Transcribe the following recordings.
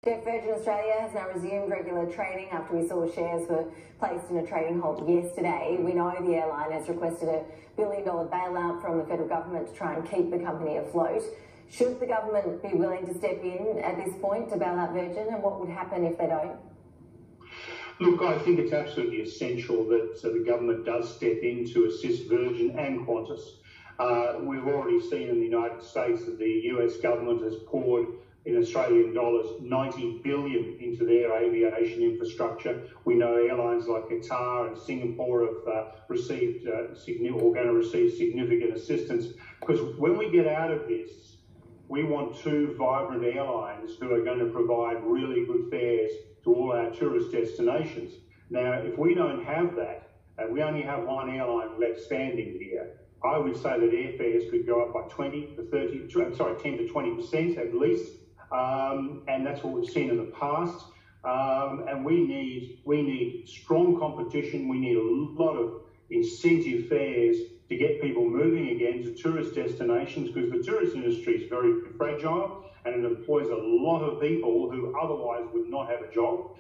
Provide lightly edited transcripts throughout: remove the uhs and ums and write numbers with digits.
Jeff, Virgin Australia has now resumed regular trading after we saw shares were placed in a trading halt yesterday. We know the airline has requested a $1 billion bailout from the federal government to try and keep the company afloat. Should the government be willing to step in at this point to bail out Virgin, and what would happen if they don't? Look, I think it's absolutely essential that the government does step in to assist Virgin and Qantas. We've already seen in the United States that the US government has poured in Australian dollars $90 billion into their aviation infrastructure. We know airlines like Qatar and Singapore have received or going to receive significant assistance, because when we get out of this, we want two vibrant airlines who are going to provide really good fares to all our tourist destinations. Now, if we don't have that, and we only have one airline left standing here, I would say that airfares could go up by 10 to 20% at least. And that's what we've seen in the past. And we need strong competition. We need a lot of incentive fares to get people moving again to tourist destinations, because the tourist industry is very fragile and it employs a lot of people who otherwise would not have a job.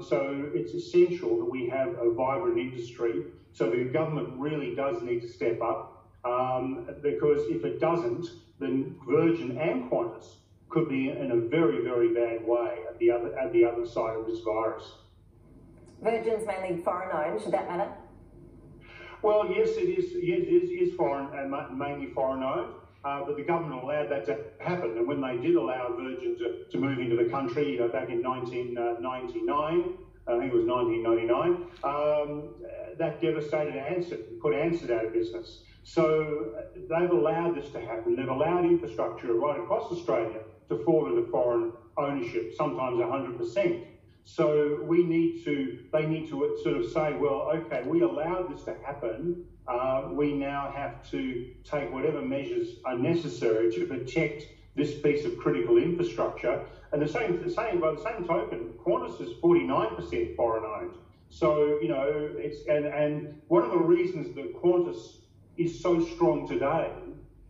So it's essential that we have a vibrant industry. So the government really does need to step up, because if it doesn't, then Virgin and Qantas could be in a very, very bad way at the other side of this virus. Virgin's mainly foreign owned. Should that matter? Well, yes, it is. Yes, it is foreign and mainly foreign owned. But the government allowed that to happen, and when they did allow Virgin to move into the country, back in 1999, I think it was 1999, that devastated Ansett, put Ansett out of business. So they've allowed this to happen. They've allowed infrastructure right across Australia to fall into foreign ownership, sometimes 100%. So they need to sort of say, well, okay, we allowed this to happen. We now have to take whatever measures are necessary to protect this piece of critical infrastructure. And by the same token, Qantas is 49% foreign owned. So, you know, and one of the reasons that Qantas is so strong today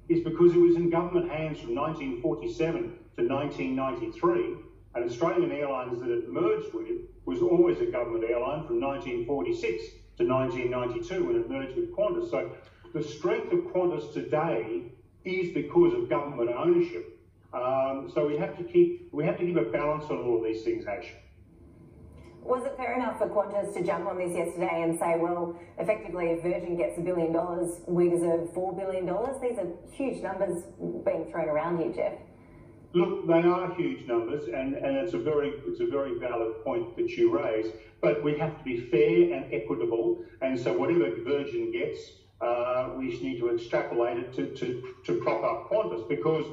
is because it was in government hands from 1947 to 1993, and Australian Airlines that it merged with was always a government airline from 1946 to 1992 when it merged with Qantas. So the strength of Qantas today is because of government ownership. So we have to keep a balance on all of these things, Ash. Was it fair enough for Qantas to jump on this yesterday and say, well, effectively, if Virgin gets $1 billion, we deserve $4 billion? These are huge numbers being thrown around here, Jeff. Look, they are huge numbers, and it's a very valid point that you raise. But we have to be fair and equitable, and so whatever Virgin gets, we need to extrapolate it to prop up Qantas, because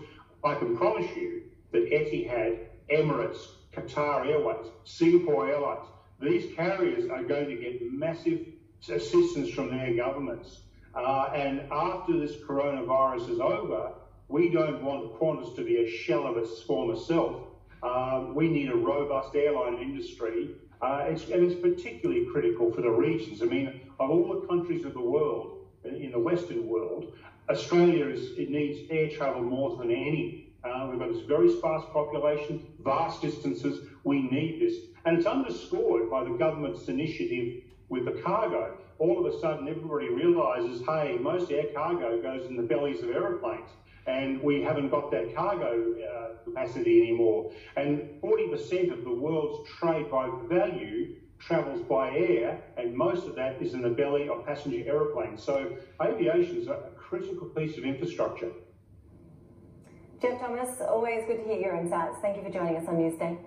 I can promise you that Etihad, Emirates, Qatar Airways, Singapore Airlines, these carriers are going to get massive assistance from their governments. And after this coronavirus is over, we don't want Qantas to be a shell of its former self. We need a robust airline industry, and it's particularly critical for the regions. I mean, of all the countries of the world, in the Western world, Australia needs air travel more than any. We've got this very sparse population, vast distances. We need this. And it's underscored by the government's initiative with the cargo. All of a sudden, everybody realises, hey, most air cargo goes in the bellies of aeroplanes, and we haven't got that cargo capacity anymore. And 40% of the world's trade by value travels by air, and most of that is in the belly of passenger aeroplanes. So aviation is a critical piece of infrastructure. Geoff Thomas, always good to hear your insights. Thank you for joining us on Newsday.